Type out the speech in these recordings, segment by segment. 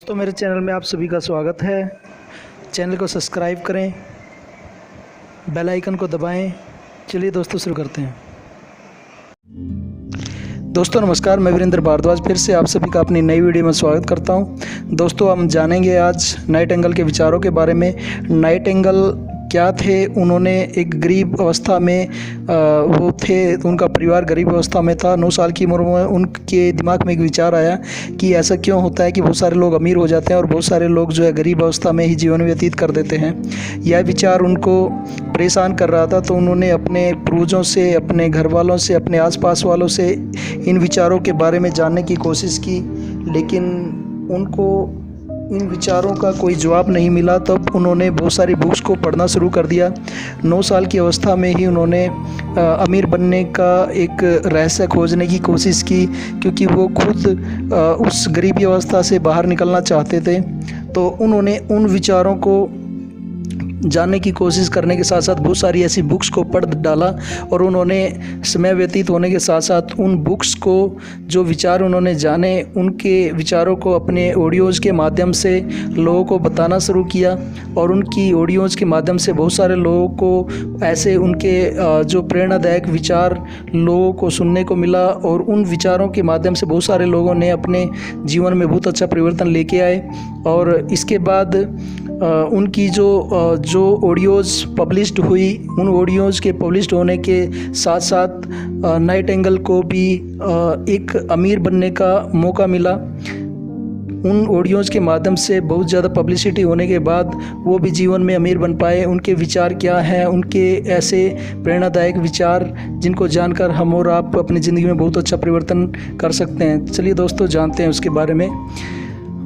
तो मेरे चैनल में आप सभी का स्वागत है। चैनल को सब्सक्राइब करें, बेल आइकन को दबाएं। चलिए दोस्तों शुरू करते हैं। दोस्तों नमस्कार, मैं वीरेंद्र भारद्वाज फिर से आप सभी का अपनी नई वीडियो में स्वागत करता हूं। दोस्तों हम जानेंगे आज नाइट एंगल के विचारों के बारे में। नाइट एंगल क्या थे? उन्होंने एक गरीब अवस्था में वो थे, उनका परिवार गरीब अवस्था में था। 9 साल की उम्र में उनके दिमाग में एक विचार आया कि ऐसा क्यों होता है कि बहुत सारे लोग अमीर हो जाते हैं और बहुत सारे लोग जो है गरीब अवस्था में ही जीवन व्यतीत कर देते हैं। यह विचार उनको परेशान कर रहा था, तो उन्होंने अपने पूर्वजों से, अपने घर वालों से, अपने आसपास वालों से इन विचारों के बारे में जानने की कोशिश की, लेकिन उनको इन विचारों का कोई जवाब नहीं मिला। तब उन्होंने बहुत सारी बुक्स को पढ़ना शुरू कर दिया। 9 साल की अवस्था में ही उन्होंने अमीर बनने का एक रहस्य खोजने की कोशिश की, क्योंकि वो खुद उस गरीबी अवस्था से बाहर निकलना चाहते थे। तो उन्होंने उन विचारों को जानने की कोशिश करने के साथ साथ बहुत सारी ऐसी बुक्स को पढ़ डाला, और उन्होंने समय व्यतीत होने के साथ साथ उन बुक्स को, जो विचार उन्होंने जाने, उनके विचारों को अपने ऑडियोज़ के माध्यम से लोगों को बताना शुरू किया। और उनकी ऑडियोज़ के माध्यम से बहुत सारे लोगों को ऐसे उनके जो प्रेरणादायक विचार लोगों को सुनने को मिला, और उन विचारों के माध्यम से बहुत सारे लोगों ने अपने जीवन में बहुत अच्छा परिवर्तन लेके आए। और इसके बाद उनकी जो ऑडियोज़ पब्लिश्ड हुई, उन ऑडियोज़ के पब्लिश्ड होने के साथ साथ नाइट एंगल को भी एक अमीर बनने का मौका मिला। उन ऑडियोज़ के माध्यम से बहुत ज़्यादा पब्लिसिटी होने के बाद वो भी जीवन में अमीर बन पाए। उनके विचार क्या हैं, उनके ऐसे प्रेरणादायक विचार जिनको जानकर हम और आप अपनी ज़िंदगी में बहुत अच्छा परिवर्तन कर सकते हैं। चलिए दोस्तों जानते हैं उसके बारे में।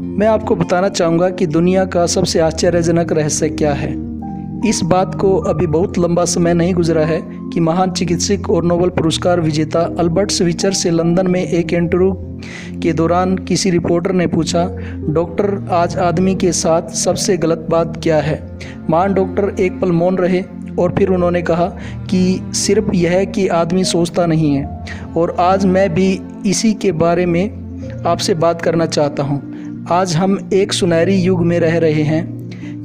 मैं आपको बताना चाहूँगा कि दुनिया का सबसे आश्चर्यजनक रहस्य क्या है। इस बात को अभी बहुत लंबा समय नहीं गुजरा है कि महान चिकित्सक और नोबेल पुरस्कार विजेता अल्बर्ट स्वीचर से लंदन में एक इंटरव्यू के दौरान किसी रिपोर्टर ने पूछा, डॉक्टर आज आदमी के साथ सबसे गलत बात क्या है? महान डॉक्टर एक पल मौन रहे और फिर उन्होंने कहा कि सिर्फ यह कि आदमी सोचता नहीं है। और आज मैं भी इसी के बारे में आपसे बात करना चाहता हूँ। आज हम एक सुनहरी युग में रह रहे हैं।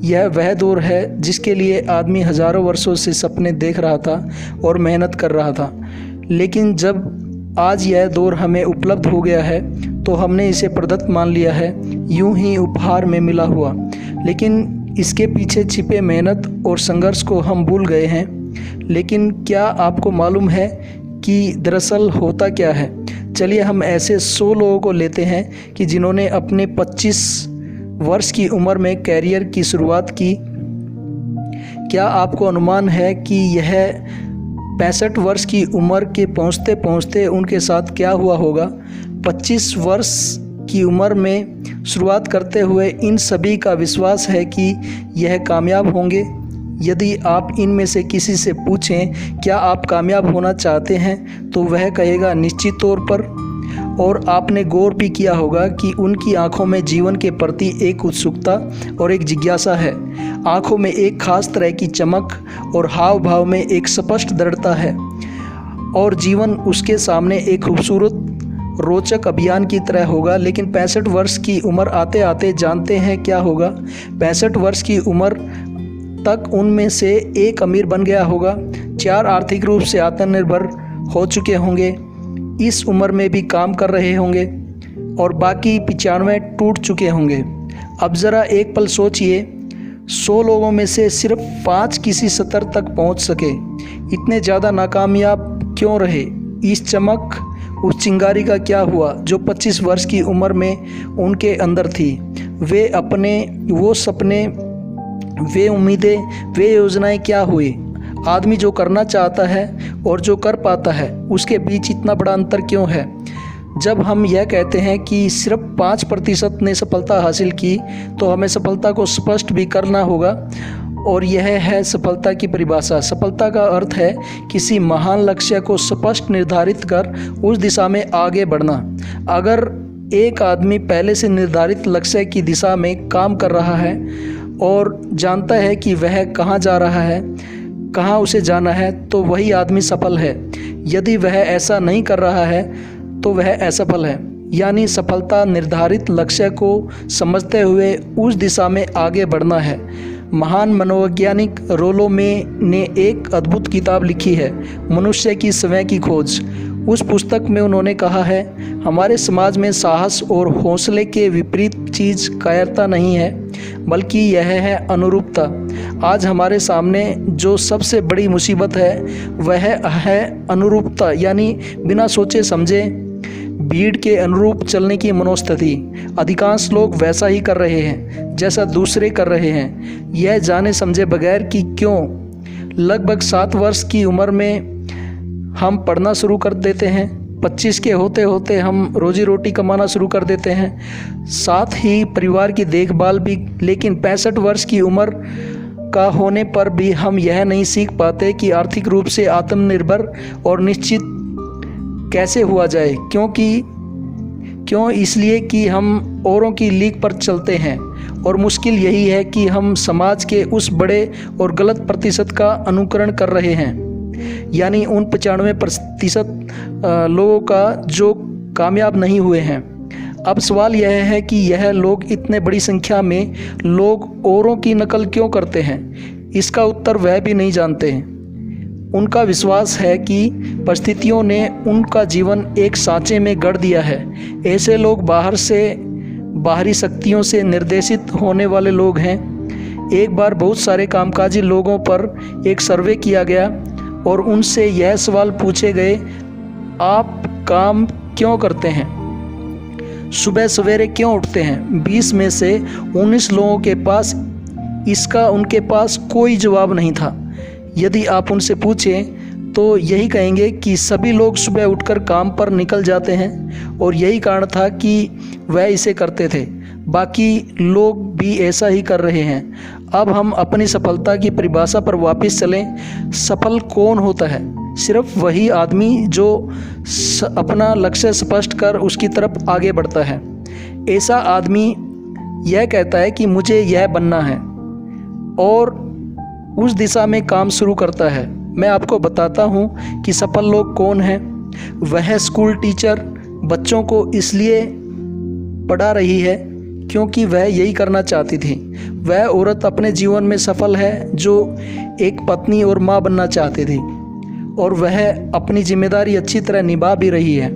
यह वह दौर है जिसके लिए आदमी हज़ारों वर्षों से सपने देख रहा था और मेहनत कर रहा था, लेकिन जब आज यह दौर हमें उपलब्ध हो गया है तो हमने इसे प्रदत्त मान लिया है, यूं ही उपहार में मिला हुआ। लेकिन इसके पीछे छिपे मेहनत और संघर्ष को हम भूल गए हैं। लेकिन क्या आपको मालूम है कि दरअसल होता क्या है? चलिए हम ऐसे 100 लोगों को लेते हैं कि जिन्होंने अपने 25 वर्ष की उम्र में कैरियर की शुरुआत की। क्या आपको अनुमान है कि यह 65 वर्ष की उम्र के पहुंचते पहुंचते उनके साथ क्या हुआ होगा? 25 वर्ष की उम्र में शुरुआत करते हुए इन सभी का विश्वास है कि यह कामयाब होंगे। यदि आप इनमें से किसी से पूछें क्या आप कामयाब होना चाहते हैं, तो वह कहेगा निश्चित तौर पर। और आपने गौर भी किया होगा कि उनकी आंखों में जीवन के प्रति एक उत्सुकता और एक जिज्ञासा है। आंखों में एक खास तरह की चमक और हाव भाव में एक स्पष्ट दृढ़ता है। और जीवन उसके सामने एक खूबसूरत रोचक अभियान की तरह होगा। लेकिन 65 वर्ष की उम्र आते आते जानते हैं क्या होगा? 65 वर्ष की उम्र तक उनमें से एक अमीर बन गया होगा, 4 आर्थिक रूप से आत्मनिर्भर हो चुके होंगे, इस उम्र में भी काम कर रहे होंगे, और बाकी 95 टूट चुके होंगे। अब ज़रा एक पल सोचिए, 100 लोगों में से सिर्फ 5 किसी स्तर तक पहुंच सके। इतने ज़्यादा नाकामयाब क्यों रहे? इस चमक, उस चिंगारी का क्या हुआ जो 25 वर्ष की उम्र में उनके अंदर थी? वे अपने वो सपने, वे उम्मीदें, वे योजनाएं क्या हुई? आदमी जो करना चाहता है और जो कर पाता है, उसके बीच इतना बड़ा अंतर क्यों है? जब हम यह कहते हैं कि सिर्फ 5% ने सफलता हासिल की, तो हमें सफलता को स्पष्ट भी करना होगा। और यह है सफलता की परिभाषा। सफलता का अर्थ है किसी महान लक्ष्य को स्पष्ट निर्धारित कर उस दिशा में आगे बढ़ना। अगर एक आदमी पहले से निर्धारित लक्ष्य की दिशा में काम कर रहा है और जानता है कि वह कहाँ जा रहा है, कहाँ उसे जाना है, तो वही आदमी सफल है। यदि वह ऐसा नहीं कर रहा है तो वह असफल है। यानी सफलता निर्धारित लक्ष्य को समझते हुए उस दिशा में आगे बढ़ना है। महान मनोवैज्ञानिक रोलो ने एक अद्भुत किताब लिखी है, मनुष्य की स्वयं की खोज। उस पुस्तक में उन्होंने कहा है, हमारे समाज में साहस और हौसले के विपरीत चीज़ कायरता नहीं है, बल्कि यह है अनुरूपता। आज हमारे सामने जो सबसे बड़ी मुसीबत है वह है अनुरूपता, यानी बिना सोचे समझे भीड़ के अनुरूप चलने की मनोस्थिति। अधिकांश लोग वैसा ही कर रहे हैं जैसा दूसरे कर रहे हैं, यह जाने समझे बगैर कि क्यों। लगभग 7 वर्ष की उम्र में हम पढ़ना शुरू कर देते हैं, 25 के होते होते हम रोजी रोटी कमाना शुरू कर देते हैं, साथ ही परिवार की देखभाल भी। लेकिन 65 वर्ष की उम्र का होने पर भी हम यह नहीं सीख पाते कि आर्थिक रूप से आत्मनिर्भर और निश्चित कैसे हुआ जाए। क्यों? इसलिए कि हम औरों की लीक पर चलते हैं, और मुश्किल यही है कि हम समाज के उस बड़े और गलत प्रतिशत का अनुकरण कर रहे हैं, यानी उन 95% लोगों का जो कामयाब नहीं हुए हैं। अब सवाल यह है कि यह लोग, इतने बड़ी संख्या में लोग औरों की नकल क्यों करते हैं? इसका उत्तर वह भी नहीं जानते हैं। उनका विश्वास है कि परिस्थितियों ने उनका जीवन एक सांचे में गढ़ दिया है। ऐसे लोग बाहरी शक्तियों से निर्देशित होने वाले लोग हैं। एक बार बहुत सारे कामकाजी लोगों पर एक सर्वे किया गया और उनसे यह सवाल पूछे गए, आप काम क्यों करते हैं? सुबह सवेरे क्यों उठते हैं? 20 में से 19 लोगों के पास उनके पास कोई जवाब नहीं था। यदि आप उनसे पूछें तो यही कहेंगे कि सभी लोग सुबह उठकर काम पर निकल जाते हैं और यही कारण था कि वह इसे करते थे। बाकी लोग भी ऐसा ही कर रहे हैं। अब हम अपनी सफलता की परिभाषा पर वापस चलें। सफल कौन होता है? सिर्फ वही आदमी जो अपना लक्ष्य स्पष्ट कर उसकी तरफ आगे बढ़ता है। ऐसा आदमी यह कहता है कि मुझे यह बनना है और उस दिशा में काम शुरू करता है। मैं आपको बताता हूँ कि सफल लोग कौन हैं। वह स्कूल टीचर बच्चों को इसलिए पढ़ा रही है क्योंकि वह यही करना चाहती थी। वह औरत अपने जीवन में सफल है जो एक पत्नी और माँ बनना चाहती थी, और वह अपनी जिम्मेदारी अच्छी तरह निभा भी रही है।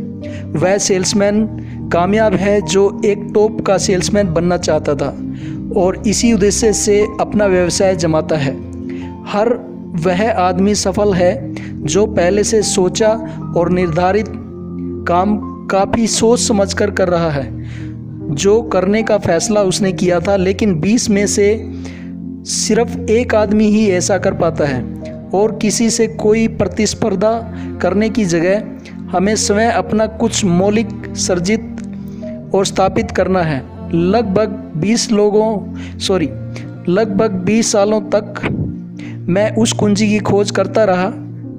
वह सेल्समैन कामयाब है जो एक टॉप का सेल्समैन बनना चाहता था और इसी उद्देश्य से अपना व्यवसाय जमाता है। हर वह आदमी सफल है जो पहले से सोचा और निर्धारित काम काफ़ी सोच समझकर कर रहा है, जो करने का फैसला उसने किया था। लेकिन 20 में से सिर्फ एक आदमी ही ऐसा कर पाता है, और किसी से कोई प्रतिस्पर्धा करने की जगह हमें स्वयं अपना कुछ मौलिक सर्जित और स्थापित करना है। लगभग 20 सालों तक मैं उस कुंजी की खोज करता रहा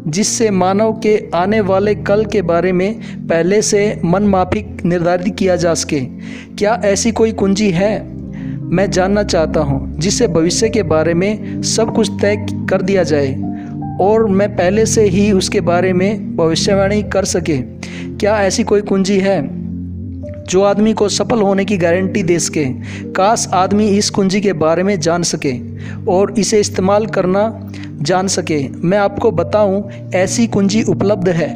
जिससे मानव के आने वाले कल के बारे में पहले से मनमाफिक निर्धारित किया जा सके। क्या ऐसी कोई कुंजी है? मैं जानना चाहता हूँ जिससे भविष्य के बारे में सब कुछ तय कर दिया जाए और मैं पहले से ही उसके बारे में भविष्यवाणी कर सके। क्या ऐसी कोई कुंजी है जो आदमी को सफल होने की गारंटी दे सके? काश आदमी इस कुंजी के बारे में जान सके और इसे इस्तेमाल करना जान सके। मैं आपको बताऊं, ऐसी कुंजी उपलब्ध है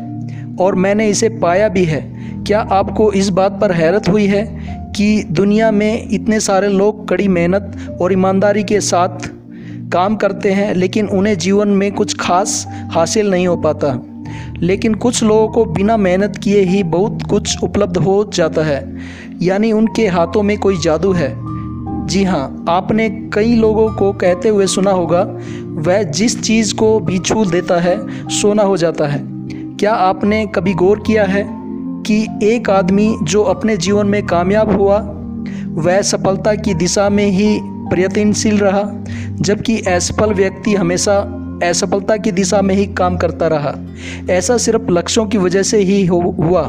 और मैंने इसे पाया भी है। क्या आपको इस बात पर हैरत हुई है कि दुनिया में इतने सारे लोग कड़ी मेहनत और ईमानदारी के साथ काम करते हैं लेकिन उन्हें जीवन में कुछ खास हासिल नहीं हो पाता, लेकिन कुछ लोगों को बिना मेहनत किए ही बहुत कुछ उपलब्ध हो जाता है, यानी उनके हाथों में कोई जादू है। जी हाँ, आपने कई लोगों को कहते हुए सुना होगा, वह जिस चीज़ को भी छू देता है सोना हो जाता है। क्या आपने कभी गौर किया है कि एक आदमी जो अपने जीवन में कामयाब हुआ वह सफलता की दिशा में ही प्रयत्नशील रहा, जबकि असफल व्यक्ति हमेशा असफलता की दिशा में ही काम करता रहा। ऐसा सिर्फ लक्ष्यों की वजह से ही हुआ।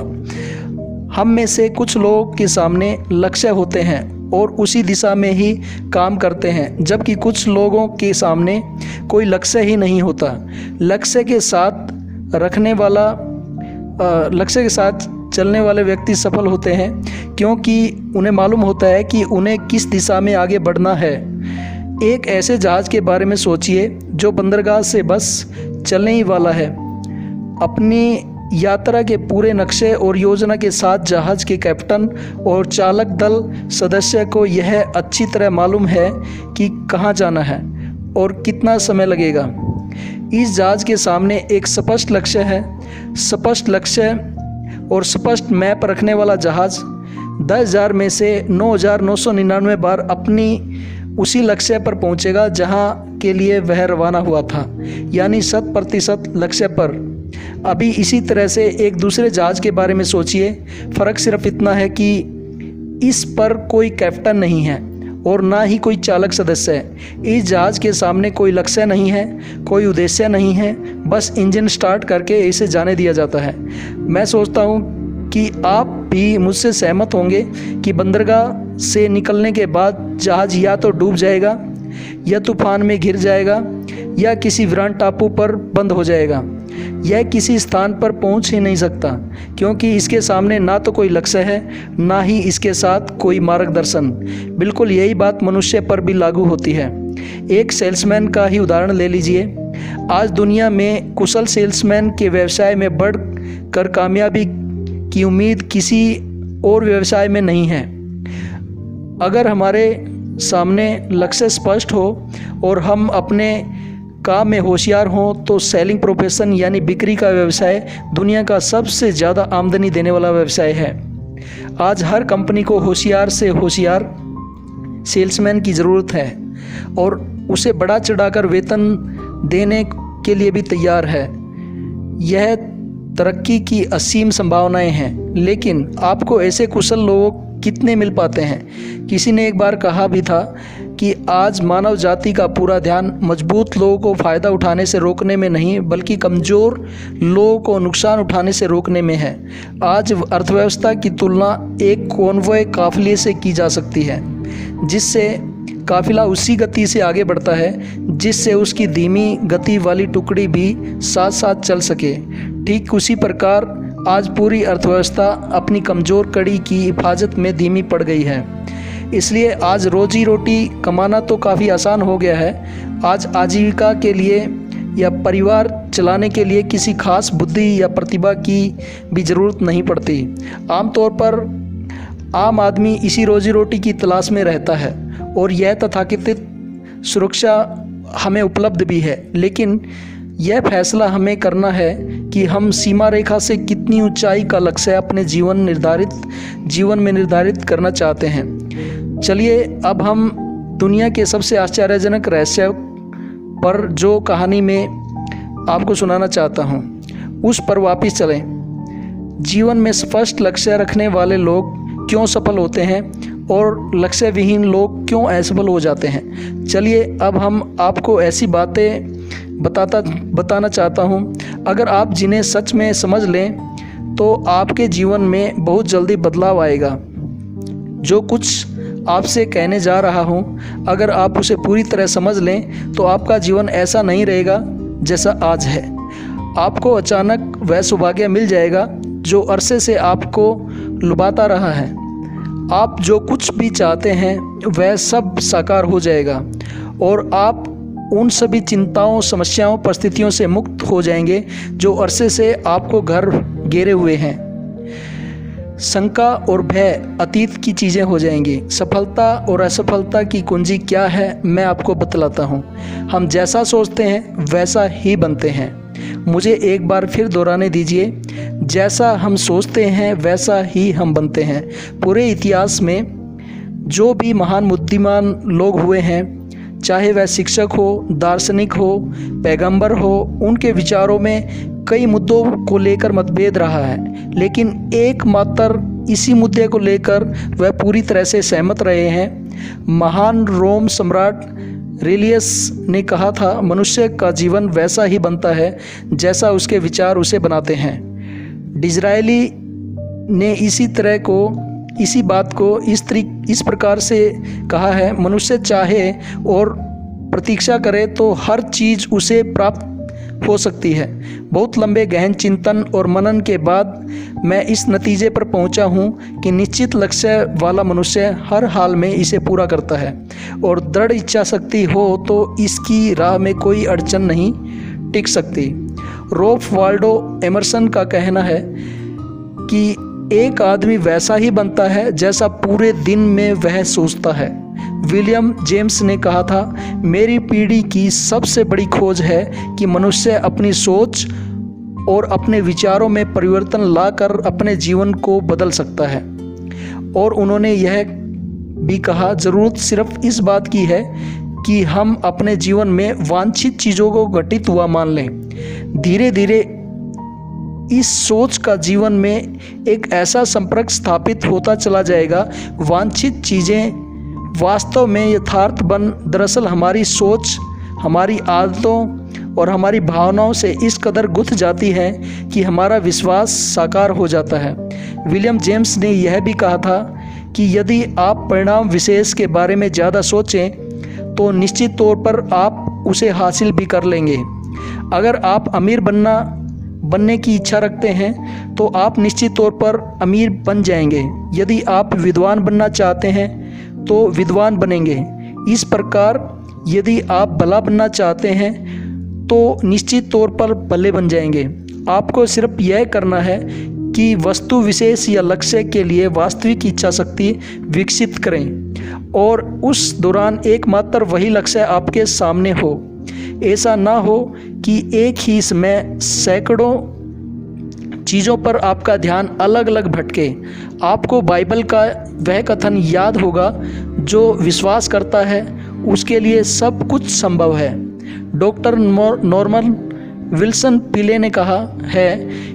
हम में से कुछ लोगों के सामने लक्ष्य होते हैं और उसी दिशा में ही काम करते हैं, जबकि कुछ लोगों के सामने कोई लक्ष्य ही नहीं होता। लक्ष्य के साथ चलने वाले व्यक्ति सफल होते हैं, क्योंकि उन्हें मालूम होता है कि उन्हें किस दिशा में आगे बढ़ना है। एक ऐसे जहाज़ के बारे में सोचिए जो बंदरगाह से बस चलने ही वाला है। अपनी यात्रा के पूरे नक्शे और योजना के साथ जहाज़ के कैप्टन और चालक दल सदस्य को यह अच्छी तरह मालूम है कि कहाँ जाना है और कितना समय लगेगा। इस जहाज़ के सामने एक स्पष्ट लक्ष्य है। स्पष्ट लक्ष्य और स्पष्ट मैप रखने वाला जहाज़ 10,000 में से 9,999 बार अपनी उसी लक्ष्य पर पहुंचेगा जहां के लिए वह रवाना हुआ था, यानी 100% लक्ष्य पर। अभी इसी तरह से एक दूसरे जहाज़ के बारे में सोचिए। फ़र्क सिर्फ इतना है कि इस पर कोई कैप्टन नहीं है और ना ही कोई चालक सदस्य है। इस जहाज़ के सामने कोई लक्ष्य नहीं है, कोई उद्देश्य नहीं है, बस इंजन स्टार्ट करके इसे जाने दिया जाता है। मैं सोचता हूँ कि आप भी मुझसे सहमत होंगे कि बंदरगाह से निकलने के बाद जहाज़ या तो डूब जाएगा, या तूफान में घिर जाएगा, या किसी वीरान टापू पर बंद हो जाएगा। यह किसी स्थान पर पहुंच ही नहीं सकता, क्योंकि इसके सामने ना तो कोई लक्ष्य है, ना ही इसके साथ कोई मार्गदर्शन। बिल्कुल यही बात मनुष्य पर भी लागू होती है। एक सेल्समैन का ही उदाहरण ले लीजिए। आज दुनिया में कुशल सेल्समैन के व्यवसाय में बढ़ कर कामयाबी की उम्मीद किसी और व्यवसाय में नहीं है। अगर हमारे सामने लक्ष्य स्पष्ट हो और हम अपने काम में होशियार हों तो सेलिंग प्रोफेशन यानी बिक्री का व्यवसाय दुनिया का सबसे ज़्यादा आमदनी देने वाला व्यवसाय है। आज हर कंपनी को होशियार से होशियार सेल्समैन की ज़रूरत है और उसे बढ़ा चढ़ाकर वेतन देने के लिए भी तैयार है। यह तरक्की की असीम संभावनाएं हैं, लेकिन आपको ऐसे कुशल लोग कितने मिल पाते हैं। किसी ने एक बार कहा भी था कि आज मानव जाति का पूरा ध्यान मजबूत लोगों को फ़ायदा उठाने से रोकने में नहीं, बल्कि कमज़ोर लोगों को नुकसान उठाने से रोकने में है। आज अर्थव्यवस्था की तुलना एक कॉन्वॉय काफ़िले से की जा सकती है, जिससे काफ़िला उसी गति से आगे बढ़ता है जिससे उसकी धीमी गति वाली टुकड़ी भी साथ साथ चल सके। ठीक उसी प्रकार आज पूरी अर्थव्यवस्था अपनी कमज़ोर कड़ी की हिफाजत में धीमी पड़ गई है। इसलिए आज रोजी रोटी कमाना तो काफ़ी आसान हो गया है। आज आजीविका के लिए या परिवार चलाने के लिए किसी खास बुद्धि या प्रतिभा की भी ज़रूरत नहीं पड़ती। आमतौर पर आम आदमी इसी रोजी रोटी की तलाश में रहता है और यह तथाकथित सुरक्षा हमें उपलब्ध भी है, लेकिन यह फैसला हमें करना है कि हम सीमा रेखा से कितनी ऊंचाई का लक्ष्य अपने जीवन में निर्धारित करना चाहते हैं। चलिए अब हम दुनिया के सबसे आश्चर्यजनक रहस्य पर जो कहानी में आपको सुनाना चाहता हूँ उस पर वापस चलें। जीवन में स्पष्ट लक्ष्य रखने वाले लोग क्यों सफल होते हैं और लक्ष्य विहीन लोग क्यों असफल हो जाते हैं। चलिए अब हम आपको ऐसी बातें बताना चाहता हूँ, अगर आप जिन्हें सच में समझ लें तो आपके जीवन में बहुत जल्दी बदलाव आएगा। जो कुछ आपसे कहने जा रहा हूँ, अगर आप उसे पूरी तरह समझ लें तो आपका जीवन ऐसा नहीं रहेगा जैसा आज है। आपको अचानक वह सौभाग्य मिल जाएगा जो अरसे से आपको लुभाता रहा है। आप जो कुछ भी चाहते हैं वह सब साकार हो जाएगा और आप उन सभी चिंताओं, समस्याओं, परिस्थितियों से मुक्त हो जाएंगे जो अरसे से आपको घर घेरे हुए हैं। शंका और भय अतीत की चीज़ें हो जाएंगी। सफलता और असफलता की कुंजी क्या है मैं आपको बतलाता हूँ। हम जैसा सोचते हैं वैसा ही बनते हैं। मुझे एक बार फिर दोहराने दीजिए, जैसा हम सोचते हैं वैसा ही हम बनते हैं। पूरे इतिहास में जो भी महान बुद्धिमान लोग हुए हैं, चाहे वह शिक्षक हो, दार्शनिक हो, पैगंबर हो, उनके विचारों में कई मुद्दों को लेकर मतभेद रहा है, लेकिन एकमात्र इसी मुद्दे को लेकर वह पूरी तरह से सहमत रहे हैं। महान रोम सम्राट रेलियस ने कहा था, मनुष्य का जीवन वैसा ही बनता है जैसा उसके विचार उसे बनाते हैं। डिज़रायली ने इसी बात को इस प्रकार से कहा है, मनुष्य चाहे और प्रतीक्षा करे तो हर चीज़ उसे प्राप्त हो सकती है। बहुत लंबे गहन चिंतन और मनन के बाद मैं इस नतीजे पर पहुंचा हूं कि निश्चित लक्ष्य वाला मनुष्य हर हाल में इसे पूरा करता है और दृढ़ इच्छा शक्ति हो तो इसकी राह में कोई अड़चन नहीं टिक सकती। रोल्फ वाल्डो एमर्सन का कहना है कि एक आदमी वैसा ही बनता है जैसा पूरे दिन में वह सोचता है। विलियम जेम्स ने कहा था, मेरी पीढ़ी की सबसे बड़ी खोज है कि मनुष्य अपनी सोच और अपने विचारों में परिवर्तन लाकर अपने जीवन को बदल सकता है। और उन्होंने यह भी कहा, ज़रूरत सिर्फ इस बात की है कि हम अपने जीवन में वांछित चीज़ों को घटित हुआ मान लें। धीरे धीरे इस सोच का जीवन में एक ऐसा संपर्क स्थापित होता चला जाएगा, वांछित चीज़ें वास्तव में यथार्थ बन दरअसल हमारी सोच, हमारी आदतों और हमारी भावनाओं से इस कदर गुंथ जाती है कि हमारा विश्वास साकार हो जाता है। विलियम जेम्स ने यह भी कहा था कि यदि आप परिणाम विशेष के बारे में ज़्यादा सोचें तो निश्चित तौर पर आप उसे हासिल भी कर लेंगे। अगर आप अमीर बनने की इच्छा रखते हैं तो आप निश्चित तौर पर अमीर बन जाएंगे। यदि आप विद्वान बनना चाहते हैं तो विद्वान बनेंगे। इस प्रकार यदि आप भला बनना चाहते हैं तो निश्चित तौर पर भले बन जाएंगे। आपको सिर्फ यह करना है कि वस्तु विशेष या लक्ष्य के लिए वास्तविक इच्छा शक्ति विकसित करें और उस दौरान एकमात्र वही लक्ष्य आपके सामने हो। ऐसा ना हो कि एक ही समय सैकड़ों चीज़ों पर आपका ध्यान अलग अलग भटके। आपको बाइबल का वह कथन याद होगा, जो विश्वास करता है उसके लिए सब कुछ संभव है। डॉक्टर नॉर्मन विल्सन पीले ने कहा है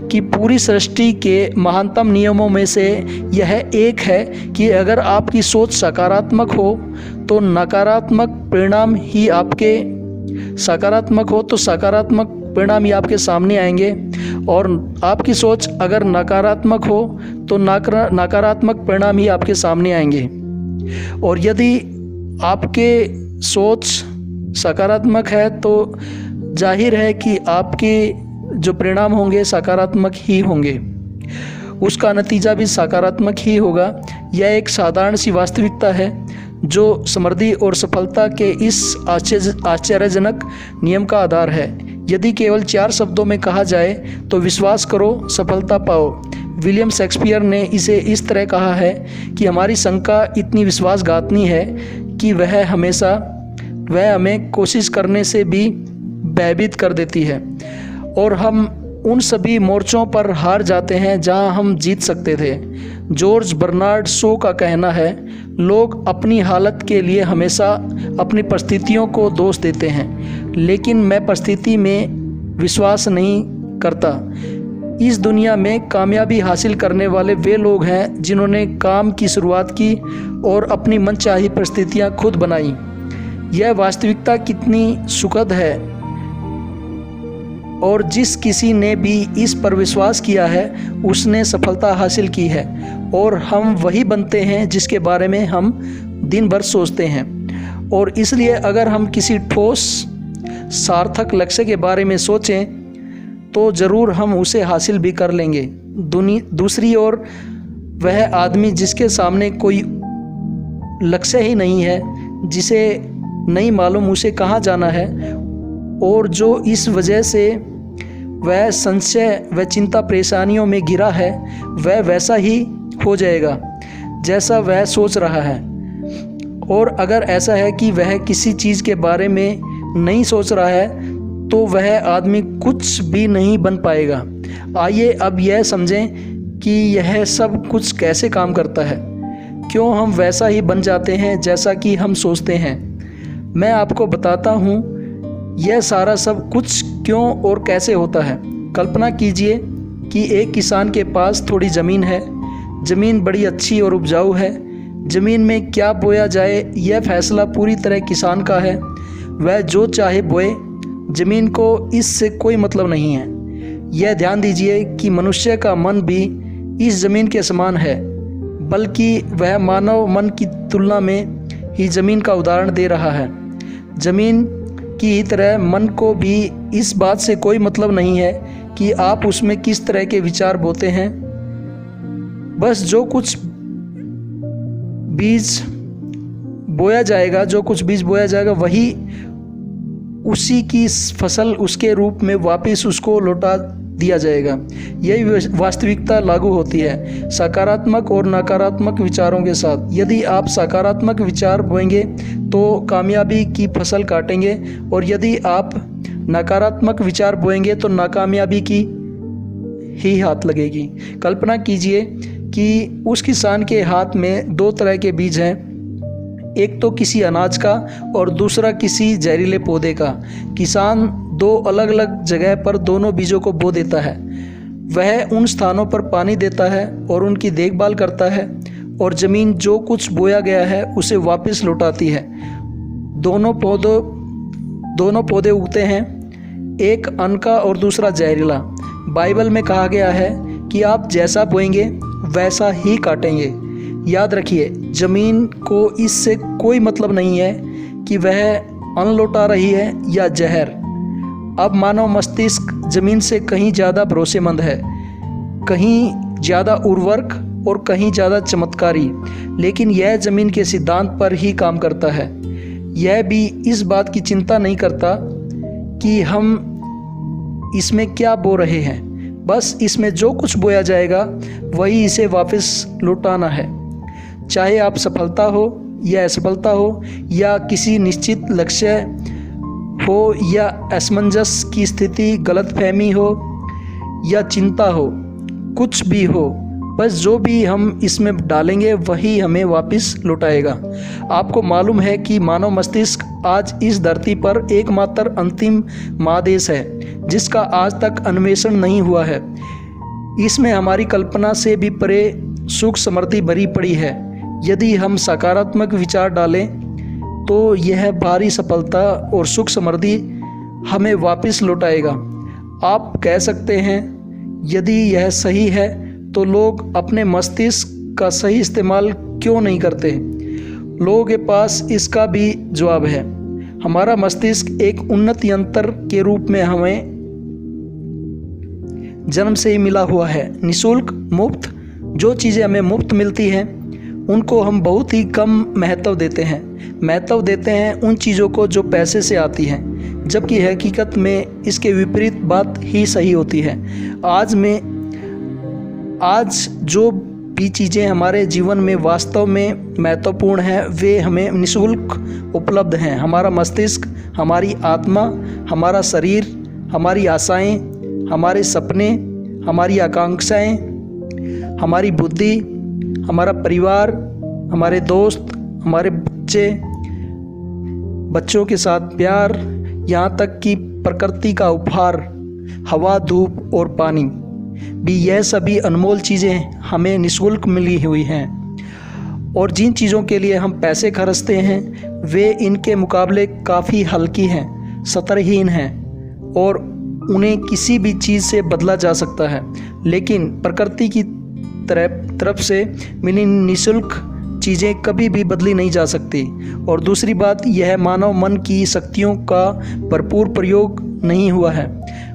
कि पूरी सृष्टि के महानतम नियमों में से यह एक है कि अगर आपकी सोच सकारात्मक हो तो सकारात्मक परिणाम ही आपके सामने आएंगे, और आपकी सोच अगर नकारात्मक हो तो नकारात्मक परिणाम ही आपके सामने आएंगे। और यदि आपके सोच सकारात्मक है तो जाहिर है कि आपके जो परिणाम होंगे सकारात्मक ही होंगे, उसका नतीजा भी सकारात्मक ही होगा। यह एक साधारण सी वास्तविकता है जो समृद्धि और सफलता के इस आश्चर्यजनक नियम का आधार है। यदि केवल 4 शब्दों में कहा जाए तो विश्वास करो, सफलता पाओ। विलियम शेक्सपियर ने इसे इस तरह कहा है कि हमारी शंका इतनी विश्वासघातनी है कि वह हमें कोशिश करने से भी भयभीत कर देती है और हम उन सभी मोर्चों पर हार जाते हैं जहां हम जीत सकते थे। जॉर्ज बर्नार्ड शो का कहना है, लोग अपनी हालत के लिए हमेशा अपनी परिस्थितियों को दोष देते हैं, लेकिन मैं परिस्थिति में विश्वास नहीं करता। इस दुनिया में कामयाबी हासिल करने वाले वे लोग हैं जिन्होंने काम की शुरुआत की और अपनी मनचाही परिस्थितियां खुद बनाई। यह वास्तविकता कितनी सुखद है, और जिस किसी ने भी इस पर विश्वास किया है उसने सफलता हासिल की है, और हम वही बनते हैं जिसके बारे में हम दिन भर सोचते हैं। और इसलिए अगर हम किसी ठोस सार्थक लक्ष्य के बारे में सोचें तो ज़रूर हम उसे हासिल भी कर लेंगे। दूसरी ओर वह आदमी जिसके सामने कोई लक्ष्य ही नहीं है, जिसे नहीं मालूम उसे कहाँ जाना है, और जो इस वजह से वह संशय व चिंता परेशानियों में घिरा है, वह वैसा ही हो जाएगा जैसा वह सोच रहा है। और अगर ऐसा है कि वह किसी चीज़ के बारे में नहीं सोच रहा है तो वह आदमी कुछ भी नहीं बन पाएगा। आइए अब यह समझें कि यह सब कुछ कैसे काम करता है, क्यों हम वैसा ही बन जाते हैं जैसा कि हम सोचते हैं। मैं आपको बताता हूँ यह सारा सब कुछ क्यों और कैसे होता है। कल्पना कीजिए कि एक किसान के पास थोड़ी ज़मीन है। ज़मीन बड़ी अच्छी और उपजाऊ है। ज़मीन में क्या बोया जाए यह फैसला पूरी तरह किसान का है। वह जो चाहे बोए, ज़मीन को इससे कोई मतलब नहीं है। यह ध्यान दीजिए कि मनुष्य का मन भी इस ज़मीन के समान है, बल्कि वह मानव मन की तुलना में ही ज़मीन का उदाहरण दे रहा है। ज़मीन की ही तरह मन को भी इस बात से कोई मतलब नहीं है कि आप उसमें किस तरह के विचार बोते हैं। बस जो कुछ बीज बोया जाएगा वही उसी की फसल उसके रूप में वापस उसको लौटा दिया जाएगा। यही वास्तविकता लागू होती है सकारात्मक और नकारात्मक विचारों के साथ। यदि आप सकारात्मक विचार बोएंगे तो कामयाबी की फसल काटेंगे, और यदि आप नकारात्मक विचार बोएंगे तो नाकामयाबी की ही हाथ लगेगी। कल्पना कीजिए कि उस किसान के हाथ में दो तरह के बीज हैं, एक तो किसी अनाज का और दूसरा किसी जहरीले पौधे का। किसान दो अलग अलग जगह पर दोनों बीजों को बो देता है। वह उन स्थानों पर पानी देता है और उनकी देखभाल करता है, और ज़मीन जो कुछ बोया गया है उसे वापस लौटाती है। दोनों पौधे उगते हैं, एक अनका और दूसरा जहरीला। बाइबल में कहा गया है कि आप जैसा बोएंगे वैसा ही काटेंगे। याद रखिए, ज़मीन को इससे कोई मतलब नहीं है कि वह अन्न लौटा रही है या जहर। अब मानव मस्तिष्क ज़मीन से कहीं ज़्यादा भरोसेमंद है, कहीं ज़्यादा उर्वरक और कहीं ज़्यादा चमत्कारी, लेकिन यह ज़मीन के सिद्धांत पर ही काम करता है। यह भी इस बात की चिंता नहीं करता कि हम इसमें क्या बो रहे हैं, बस इसमें जो कुछ बोया जाएगा वही इसे वापस लौटाना है। चाहे आप सफलता हो या असफलता हो, या किसी निश्चित लक्ष्य हो या असमंजस की स्थिति, गलतफहमी हो या चिंता हो, कुछ भी हो, बस जो भी हम इसमें डालेंगे वही हमें वापस लौटाएगा। आपको मालूम है कि मानव मस्तिष्क आज इस धरती पर एकमात्र अंतिम महादेश है जिसका आज तक अन्वेषण नहीं हुआ है। इसमें हमारी कल्पना से भी परे सुख समृद्धि भरी पड़ी है। यदि हम सकारात्मक विचार डालें तो यह भारी सफलता और सुख समृद्धि हमें वापस लौटाएगा। आप कह सकते हैं, यदि यह सही है तो लोग अपने मस्तिष्क का सही इस्तेमाल क्यों नहीं करते? लोगों के पास इसका भी जवाब है। हमारा मस्तिष्क एक उन्नत यंत्र के रूप में हमें जन्म से ही मिला हुआ है, निःशुल्क, मुफ्त। जो चीज़ें हमें मुफ्त मिलती हैं उनको हम बहुत ही कम महत्व देते हैं उन चीज़ों को जो पैसे से आती हैं, जबकि हकीकत में इसके विपरीत बात ही सही होती है। आज जो भी चीज़ें हमारे जीवन में वास्तव में महत्वपूर्ण हैं वे हमें निःशुल्क उपलब्ध हैं। हमारा मस्तिष्क, हमारी आत्मा, हमारा शरीर, हमारी आशाएं, हमारे सपने, हमारी आकांक्षाएं, हमारी बुद्धि, हमारा परिवार, हमारे दोस्त, हमारे बच्चों के साथ प्यार, यहाँ तक कि प्रकृति का उपहार, हवा, धूप और पानी भी, यह सभी अनमोल चीज़ें हमें निःशुल्क मिली हुई हैं। और जिन चीज़ों के लिए हम पैसे खर्चते हैं वे इनके मुकाबले काफ़ी हल्की हैं, सतरहीन हैं और उन्हें किसी भी चीज़ से बदला जा सकता है। लेकिन प्रकृति की तरफ से मिली निःशुल्क चीज़ें कभी भी बदली नहीं जा सकती। और दूसरी बात, यह मानव मन की शक्तियों का भरपूर प्रयोग नहीं हुआ है।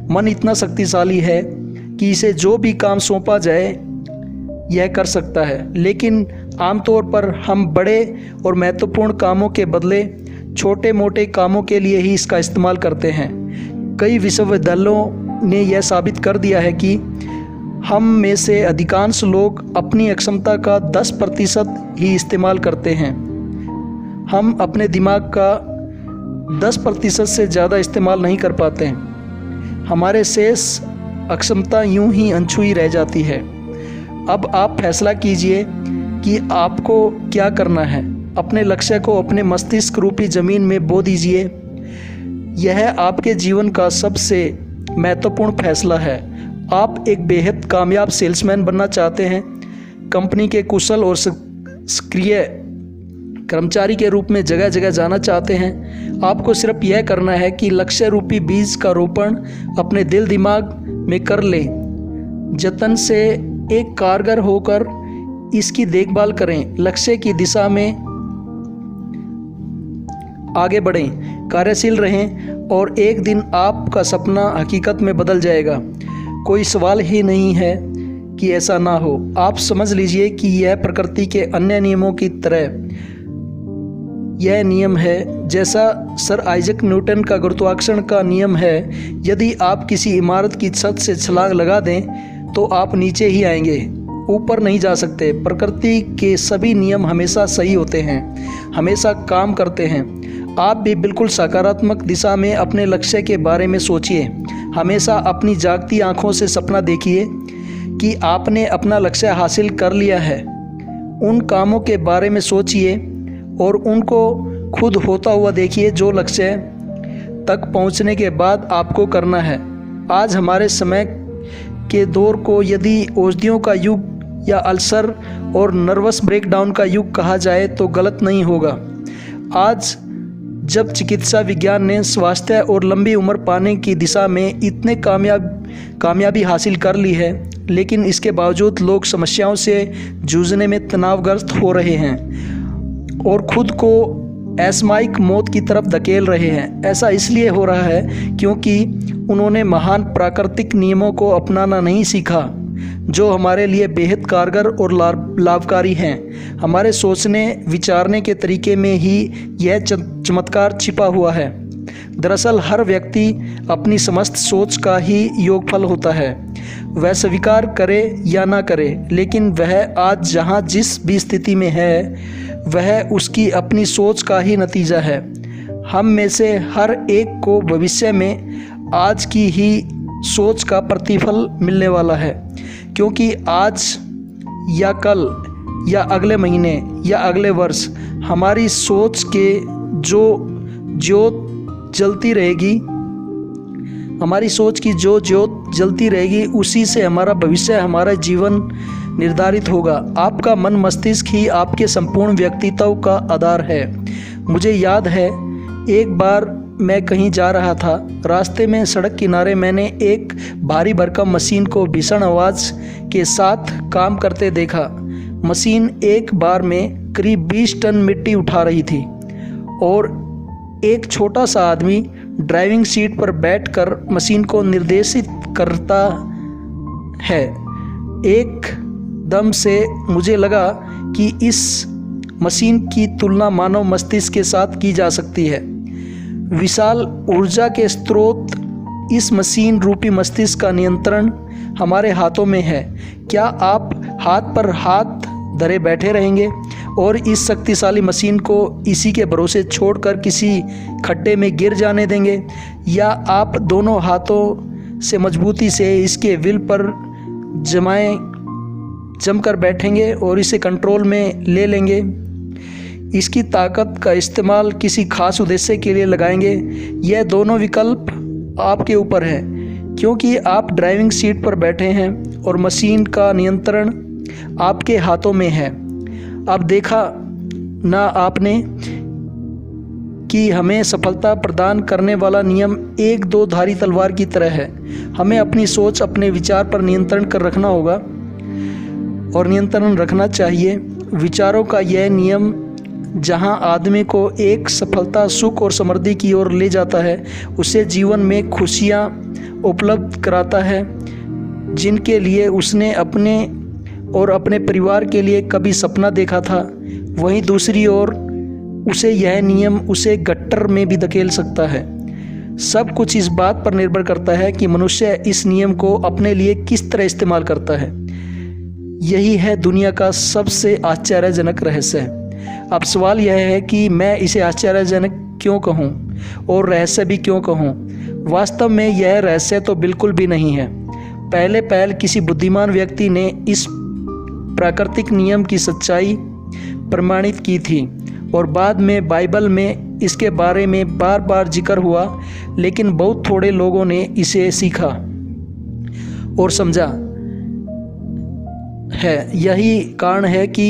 मन इतना शक्तिशाली है कि इसे जो भी काम सौंपा जाए यह कर सकता है, लेकिन आमतौर पर हम बड़े और महत्वपूर्ण कामों के बदले छोटे मोटे कामों के लिए ही इसका इस्तेमाल करते हैं। कई विश्वविद्यालयों ने यह साबित कर दिया है कि हम में से अधिकांश लोग अपनी अक्षमता का 10% ही इस्तेमाल करते हैं। हम अपने दिमाग का 10% से ज़्यादा इस्तेमाल नहीं कर पाते हैं। हमारे शेष अक्षमता यूं ही अनछुई रह जाती है। अब आप फैसला कीजिए कि आपको क्या करना है। अपने लक्ष्य को अपने मस्तिष्क रूपी ज़मीन में बो दीजिए। यह आपके जीवन का सबसे महत्वपूर्ण फैसला है। आप एक बेहद कामयाब सेल्समैन बनना चाहते हैं, कंपनी के कुशल और सक्रिय कर्मचारी के रूप में जगह जगह जाना चाहते हैं। आपको सिर्फ यह करना है कि लक्ष्य रूपी बीज का रोपण अपने दिल दिमाग में कर लें। जतन से एक कारगर होकर इसकी देखभाल करें, लक्ष्य की दिशा में आगे बढ़ें। कार्यशील रहें और एक दिन आपका सपना हकीकत में बदल जाएगा। कोई सवाल ही नहीं है कि ऐसा ना हो। आप समझ लीजिए कि यह प्रकृति के अन्य नियमों की तरह यह नियम है, जैसा सर आइजैक न्यूटन का गुरुत्वाकर्षण का नियम है। यदि आप किसी इमारत की छत से छलांग लगा दें तो आप नीचे ही आएंगे, ऊपर नहीं जा सकते। प्रकृति के सभी नियम हमेशा सही होते हैं, हमेशा काम करते हैं। आप भी बिल्कुल सकारात्मक दिशा में अपने लक्ष्य के बारे में सोचिए। हमेशा अपनी जागती आंखों से सपना देखिए कि आपने अपना लक्ष्य हासिल कर लिया है। उन कामों के बारे में सोचिए और उनको खुद होता हुआ देखिए जो लक्ष्य तक पहुंचने के बाद आपको करना है। आज हमारे समय के दौर को यदि औषधियों का युग या अल्सर और नर्वस ब्रेकडाउन का युग कहा जाए तो गलत नहीं होगा। आज जब चिकित्सा विज्ञान ने स्वास्थ्य और लंबी उम्र पाने की दिशा में इतने कामयाबी हासिल कर ली है, लेकिन इसके बावजूद लोग समस्याओं से जूझने में तनावग्रस्त हो रहे हैं और खुद को असामयिक मौत की तरफ धकेल रहे हैं। ऐसा इसलिए हो रहा है क्योंकि उन्होंने महान प्राकृतिक नियमों को अपनाना नहीं सीखा, जो हमारे लिए बेहद कारगर और लाभकारी हैं। हमारे सोचने विचारने के तरीके में ही यह चमत्कार छिपा हुआ है। दरअसल हर व्यक्ति अपनी समस्त सोच का ही योगफल होता है, वह स्वीकार करे या ना करे, लेकिन वह आज जहाँ जिस भी स्थिति में है वह उसकी अपनी सोच का ही नतीजा है। हम में से हर एक को भविष्य में आज की ही सोच का प्रतिफल मिलने वाला है, क्योंकि आज या कल या अगले महीने या अगले वर्ष हमारी सोच के जो ज्योत जलती रहेगी, हमारी सोच की जो ज्योत जलती रहेगी उसी से हमारा भविष्य, हमारा जीवन निर्धारित होगा। आपका मन मस्तिष्क ही आपके संपूर्ण व्यक्तित्व का आधार है। मुझे याद है एक बार मैं कहीं जा रहा था, रास्ते में सड़क किनारे मैंने एक भारी भरकम मशीन को भीषण आवाज़ के साथ काम करते देखा। मशीन एक बार में करीब 20 टन मिट्टी उठा रही थी और एक छोटा सा आदमी ड्राइविंग सीट पर बैठकर मशीन को निर्देशित करता है। एक दम से मुझे लगा कि इस मशीन की तुलना मानव मस्तिष्क के साथ की जा सकती है। विशाल ऊर्जा के स्रोत इस मशीन रूपी मस्तिष्क का नियंत्रण हमारे हाथों में है। क्या आप हाथ पर हाथ धरे बैठे रहेंगे और इस शक्तिशाली मशीन को इसी के भरोसे छोड़कर किसी खड्डे में गिर जाने देंगे, या आप दोनों हाथों से मजबूती से इसके विल पर जमकर बैठेंगे और इसे कंट्रोल में ले लेंगे, इसकी ताकत का इस्तेमाल किसी खास उद्देश्य के लिए लगाएंगे? यह दोनों विकल्प आपके ऊपर है, क्योंकि आप ड्राइविंग सीट पर बैठे हैं और मशीन का नियंत्रण आपके हाथों में है। अब देखा ना आपने कि हमें सफलता प्रदान करने वाला नियम एक दो धारी तलवार की तरह है। हमें अपनी सोच, अपने विचार पर नियंत्रण कर रखना होगा और नियंत्रण रखना चाहिए। विचारों का यह नियम जहां आदमी को एक सफलता, सुख और समृद्धि की ओर ले जाता है, उसे जीवन में खुशियां उपलब्ध कराता है जिनके लिए उसने अपने और अपने परिवार के लिए कभी सपना देखा था। वहीं दूसरी ओर उसे यह नियम उसे गट्टर में भी धकेल सकता है। सब कुछ इस बात पर निर्भर करता है कि मनुष्य इस नियम को अपने लिए किस तरह इस्तेमाल करता है। यही है दुनिया का सबसे आश्चर्यजनक रहस्य। अब सवाल यह है कि मैं इसे आश्चर्यजनक क्यों कहूँ और रहस्य भी क्यों कहूँ? वास्तव में यह रहस्य तो बिल्कुल भी नहीं है। पहले किसी बुद्धिमान व्यक्ति ने इस प्राकृतिक नियम की सच्चाई प्रमाणित की थी और बाद में बाइबल में इसके बारे में बार बार जिक्र हुआ, लेकिन बहुत थोड़े लोगों ने इसे सीखा और समझा है। यही कारण है कि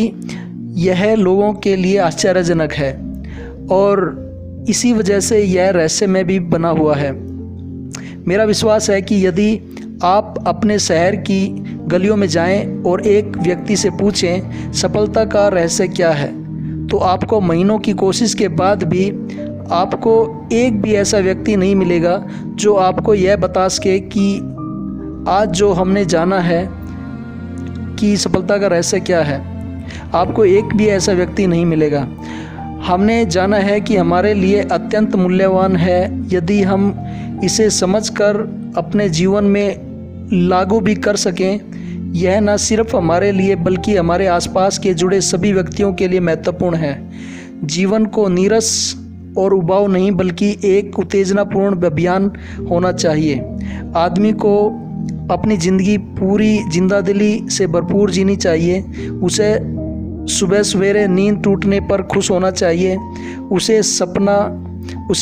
यह लोगों के लिए आश्चर्यजनक है और इसी वजह से यह रहस्य में भी बना हुआ है। मेरा विश्वास है कि यदि आप अपने शहर की गलियों में जाएं और एक व्यक्ति से पूछें सफलता का रहस्य क्या है, तो आपको महीनों की कोशिश के बाद भी आपको एक भी ऐसा व्यक्ति नहीं मिलेगा जो आपको यह बता सके कि आज जो हमने जाना है कि सफलता का रहस्य क्या है। आपको एक भी ऐसा व्यक्ति नहीं मिलेगा। हमने जाना है कि हमारे लिए अत्यंत मूल्यवान है। यदि हम इसे समझकर अपने जीवन में लागू भी कर सकें, यह न सिर्फ हमारे लिए बल्कि हमारे आसपास के जुड़े सभी व्यक्तियों के लिए महत्वपूर्ण है। जीवन को नीरस और उबाऊ नहीं बल्कि एक उत्तेजनापूर्ण अभियान होना चाहिए। आदमी को अपनी ज़िंदगी पूरी जिंदादिली से भरपूर जीनी चाहिए। उसे सुबह सवेरे नींद टूटने पर खुश होना चाहिए। उसे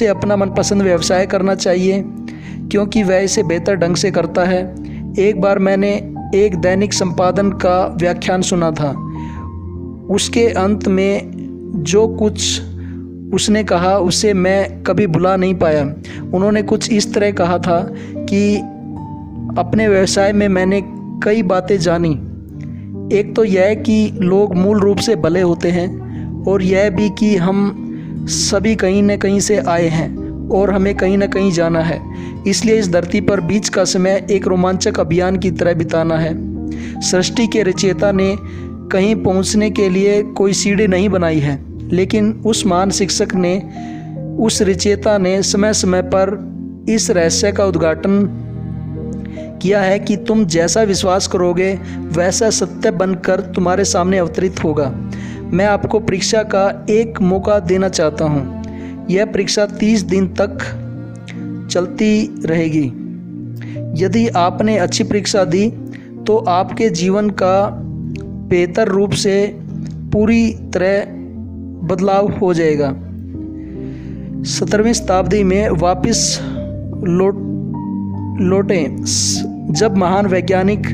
अपना मनपसंद व्यवसाय करना चाहिए क्योंकि वह इसे बेहतर ढंग से करता है। एक बार मैंने एक दैनिक संपादन का व्याख्यान सुना था। उसके अंत में जो कुछ उसने कहा उसे मैं कभी भुला नहीं पाया। उन्होंने कुछ इस तरह कहा था कि अपने व्यवसाय में मैंने कई बातें जानी। एक तो यह कि लोग मूल रूप से भले होते हैं और यह भी कि हम सभी कहीं न कहीं से आए हैं और हमें कहीं न कहीं जाना है। इसलिए इस धरती पर बीच का समय एक रोमांचक अभियान की तरह बिताना है। सृष्टि के रचयिता ने कहीं पहुंचने के लिए कोई सीढ़ी नहीं बनाई है, लेकिन उस महान शिक्षक ने, उस रचयिता ने समय समय पर इस रहस्य का उद्घाटन किया है कि तुम जैसा विश्वास करोगे वैसा सत्य बनकर तुम्हारे सामने अवतरित होगा। मैं आपको परीक्षा का एक मौका देना चाहता हूँ। यह परीक्षा 30 दिन तक चलती रहेगी। यदि आपने अच्छी परीक्षा दी तो आपके जीवन का बेहतर रूप से पूरी तरह बदलाव हो जाएगा। 17वीं शताब्दी में वापस लौटें जब महान वैज्ञानिक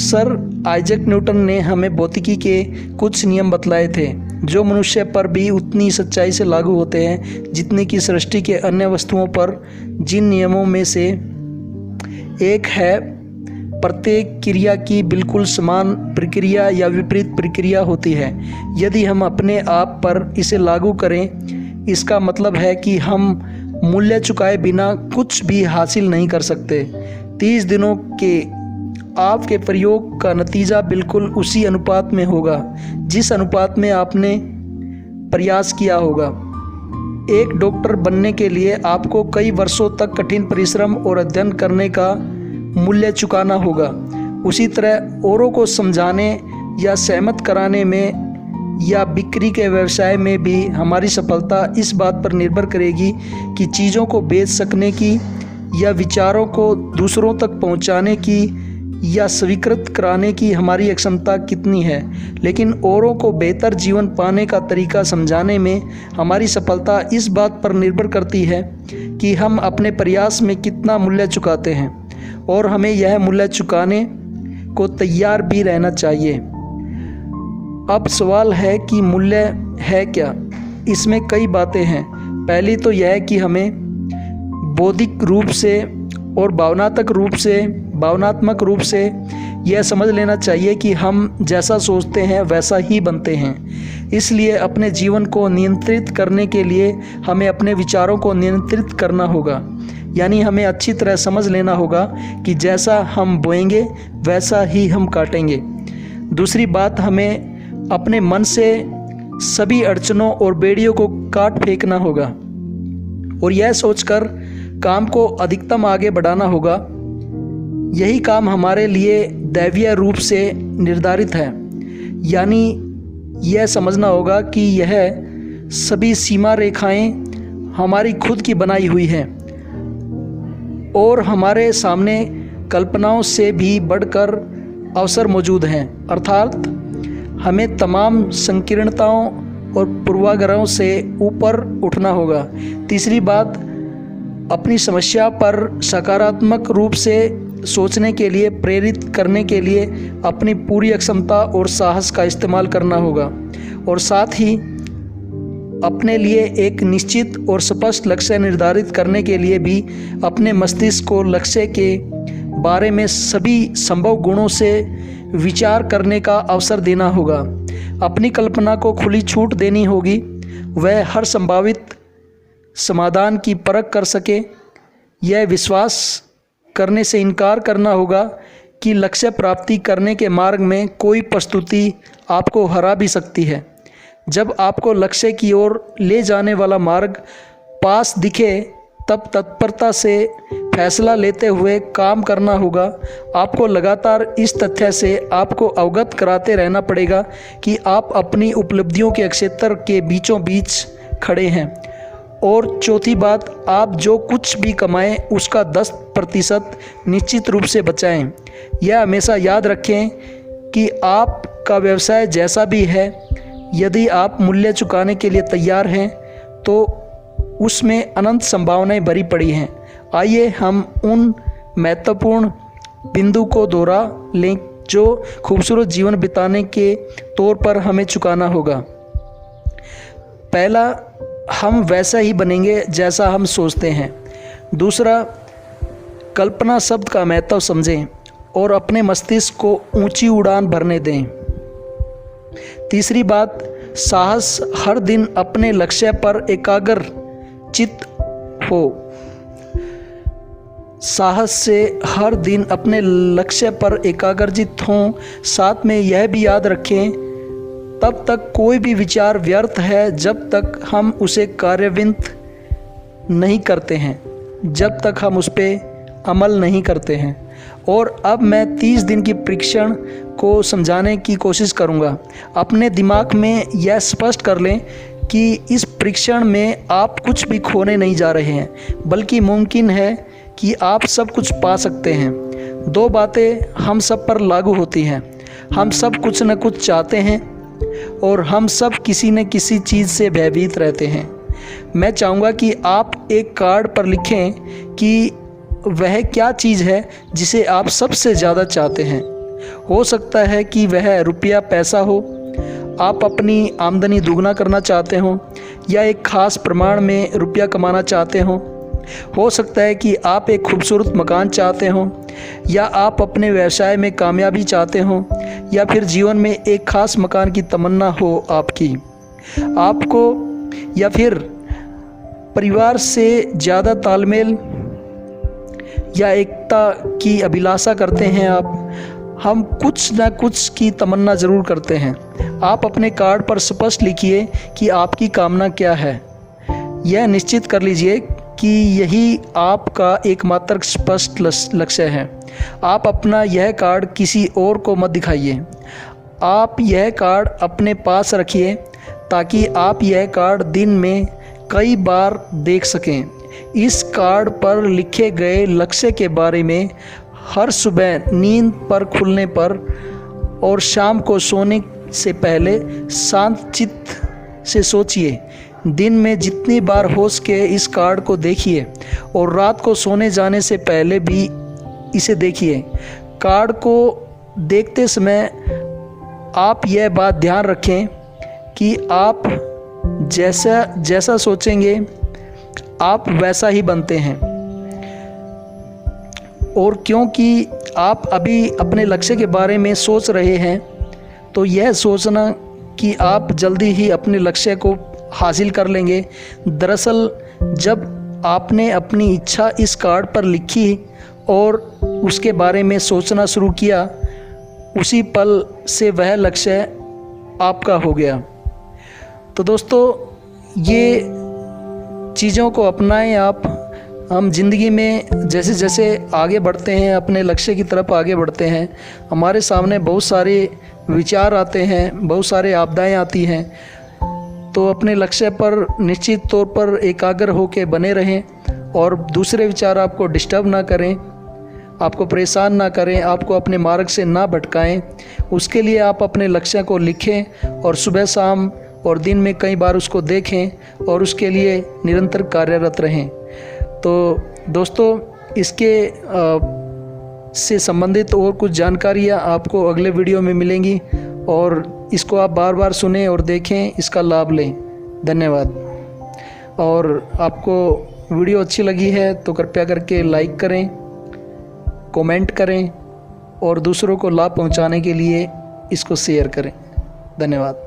सर आइजैक न्यूटन ने हमें भौतिकी के कुछ नियम बतलाए थे जो मनुष्य पर भी उतनी सच्चाई से लागू होते हैं जितने कि सृष्टि के अन्य वस्तुओं पर। जिन नियमों में से एक है प्रत्येक क्रिया की बिल्कुल समान प्रक्रिया या विपरीत प्रक्रिया होती है। यदि हम अपने आप पर इसे लागू करें, इसका मतलब है कि हम मूल्य चुकाए बिना कुछ भी हासिल नहीं कर सकते। 30 दिनों के आपके प्रयोग का नतीजा बिल्कुल उसी अनुपात में होगा जिस अनुपात में आपने प्रयास किया होगा। एक डॉक्टर बनने के लिए आपको कई वर्षों तक कठिन परिश्रम और अध्ययन करने का मूल्य चुकाना होगा। उसी तरह औरों को समझाने या सहमत कराने में या बिक्री के व्यवसाय में भी हमारी सफलता इस बात पर निर्भर करेगी कि चीज़ों को बेच सकने की या विचारों को दूसरों तक पहुंचाने की या स्वीकृत कराने की हमारी क्षमता कितनी है। लेकिन औरों को बेहतर जीवन पाने का तरीका समझाने में हमारी सफलता इस बात पर निर्भर करती है कि हम अपने प्रयास में कितना मूल्य चुकाते हैं और हमें यह मूल्य चुकाने को तैयार भी रहना चाहिए। अब सवाल है कि मूल्य है क्या। इसमें कई बातें हैं। पहली तो यह है कि हमें बौद्धिक रूप से और भावनात्मक रूप से यह समझ लेना चाहिए कि हम जैसा सोचते हैं वैसा ही बनते हैं। इसलिए अपने जीवन को नियंत्रित करने के लिए हमें अपने विचारों को नियंत्रित करना होगा। यानी हमें अच्छी तरह समझ लेना होगा कि जैसा हम बोएंगे वैसा ही हम काटेंगे। दूसरी बात, हमें अपने मन से सभी अड़चनों और बेड़ियों को काट फेंकना होगा और यह सोचकर काम को अधिकतम आगे बढ़ाना होगा। यही काम हमारे लिए दैवीय रूप से निर्धारित है। यानी यह समझना होगा कि यह सभी सीमा रेखाएं हमारी खुद की बनाई हुई हैं और हमारे सामने कल्पनाओं से भी बढ़कर अवसर मौजूद हैं। अर्थात हमें तमाम संकीर्णताओं और पूर्वाग्रहों से ऊपर उठना होगा। तीसरी बात, अपनी समस्या पर सकारात्मक रूप से सोचने के लिए प्रेरित करने के लिए अपनी पूरी क्षमता और साहस का इस्तेमाल करना होगा और साथ ही अपने लिए एक निश्चित और स्पष्ट लक्ष्य निर्धारित करने के लिए भी अपने मस्तिष्क को लक्ष्य के बारे में सभी संभव गुणों से विचार करने का अवसर देना होगा। अपनी कल्पना को खुली छूट देनी होगी। वह हर संभावित समाधान की परख कर सके। यह विश्वास करने से इनकार करना होगा कि लक्ष्य प्राप्ति करने के मार्ग में कोई प्रस्तुति आपको हरा भी सकती है। जब आपको लक्ष्य की ओर ले जाने वाला मार्ग पास दिखे तब तत्परता से फैसला लेते हुए काम करना होगा। आपको लगातार इस तथ्य से आपको अवगत कराते रहना पड़ेगा कि आप अपनी उपलब्धियों के क्षेत्र के बीचों बीच खड़े हैं। और चौथी बात, आप जो कुछ भी कमाएं उसका 10% निश्चित रूप से बचाएं। यह हमेशा याद रखें कि आपका व्यवसाय जैसा भी है, यदि आप मूल्य चुकाने के लिए तैयार हैं तो उसमें अनंत संभावनाएं भरी पड़ी हैं। आइए हम उन महत्वपूर्ण बिंदु को दोहरा लें जो खूबसूरत जीवन बिताने के तौर पर हमें चुकाना होगा। पहला, हम वैसा ही बनेंगे जैसा हम सोचते हैं। दूसरा, कल्पना शब्द का महत्व समझें और अपने मस्तिष्क को ऊंची उड़ान भरने दें। तीसरी बात, साहस हर दिन अपने लक्ष्य पर एकाग्र चित्त हो। साहस से हर दिन अपने लक्ष्य पर एकाग्रचित हों। साथ में यह भी याद रखें, तब तक कोई भी विचार व्यर्थ है जब तक हम उसे कार्यान्वित नहीं करते हैं, जब तक हम उस पर अमल नहीं करते हैं। और अब मैं 30 दिन की परीक्षण को समझाने की कोशिश करूंगा। अपने दिमाग में यह स्पष्ट कर लें कि इस परीक्षण में आप कुछ भी खोने नहीं जा रहे हैं, बल्कि मुमकिन है कि आप सब कुछ पा सकते हैं। 2 बातें हम सब पर लागू होती हैं। हम सब कुछ न कुछ चाहते हैं और हम सब किसी न किसी चीज़ से भयभीत रहते हैं। मैं चाहूँगा कि आप एक कार्ड पर लिखें कि वह क्या चीज़ है जिसे आप सबसे ज़्यादा चाहते हैं। हो सकता है कि वह रुपया पैसा हो, आप अपनी आमदनी दुगना करना चाहते हो, या एक ख़ास प्रमाण में रुपया कमाना चाहते हो। हो सकता है कि आप एक खूबसूरत मकान चाहते हो, या आप अपने व्यवसाय में कामयाबी चाहते हो, या फिर जीवन में एक ख़ास मकान की तमन्ना हो आपकी। आपको या फिर परिवार से ज़्यादा तालमेल या एकता की अभिलाषा करते हैं आप। हम कुछ न कुछ की तमन्ना ज़रूर करते हैं। आप अपने कार्ड पर स्पष्ट लिखिए कि आपकी कामना क्या है। यह निश्चित कर लीजिए कि यही आपका एकमात्र स्पष्ट लक्ष्य है। आप अपना यह कार्ड किसी और को मत दिखाइए। आप यह कार्ड अपने पास रखिए ताकि आप यह कार्ड दिन में कई बार देख सकें। इस कार्ड पर लिखे गए लक्ष्य के बारे में हर सुबह नींद पर खुलने पर और शाम को सोने से पहले शांत चित्त से सोचिए। दिन में जितनी बार हो सके इस कार्ड को देखिए और रात को सोने जाने से पहले भी इसे देखिए। कार्ड को देखते समय आप यह बात ध्यान रखें कि आप जैसा सोचेंगे आप वैसा ही बनते हैं। और क्योंकि आप अभी अपने लक्ष्य के बारे में सोच रहे हैं, तो यह सोचना कि आप जल्दी ही अपने लक्ष्य को हासिल कर लेंगे। दरअसल जब आपने अपनी इच्छा इस कार्ड पर लिखी और उसके बारे में सोचना शुरू किया, उसी पल से वह लक्ष्य आपका हो गया। तो दोस्तों, ये चीज़ों को अपनाएं आप। हम ज़िंदगी में जैसे जैसे आगे बढ़ते हैं, अपने लक्ष्य की तरफ आगे बढ़ते हैं, हमारे सामने बहुत सारे विचार आते हैं, बहुत सारे आपदाएं आती हैं। तो अपने लक्ष्य पर निश्चित तौर पर एकाग्र होकर बने रहें और दूसरे विचार आपको डिस्टर्ब ना करें, आपको परेशान ना करें, आपको अपने मार्ग से ना भटकाएं। उसके लिए आप अपने लक्ष्य को लिखें और सुबह शाम और दिन में कई बार उसको देखें और उसके लिए निरंतर कार्यरत रहें। तो दोस्तों, इसके से संबंधित और कुछ जानकारियाँ आपको अगले वीडियो में मिलेंगी और इसको आप बार बार सुनें और देखें, इसका लाभ लें। धन्यवाद। और आपको वीडियो अच्छी लगी है तो कृपया करके लाइक करें, कमेंट करें और दूसरों को लाभ पहुंचाने के लिए इसको शेयर करें। धन्यवाद।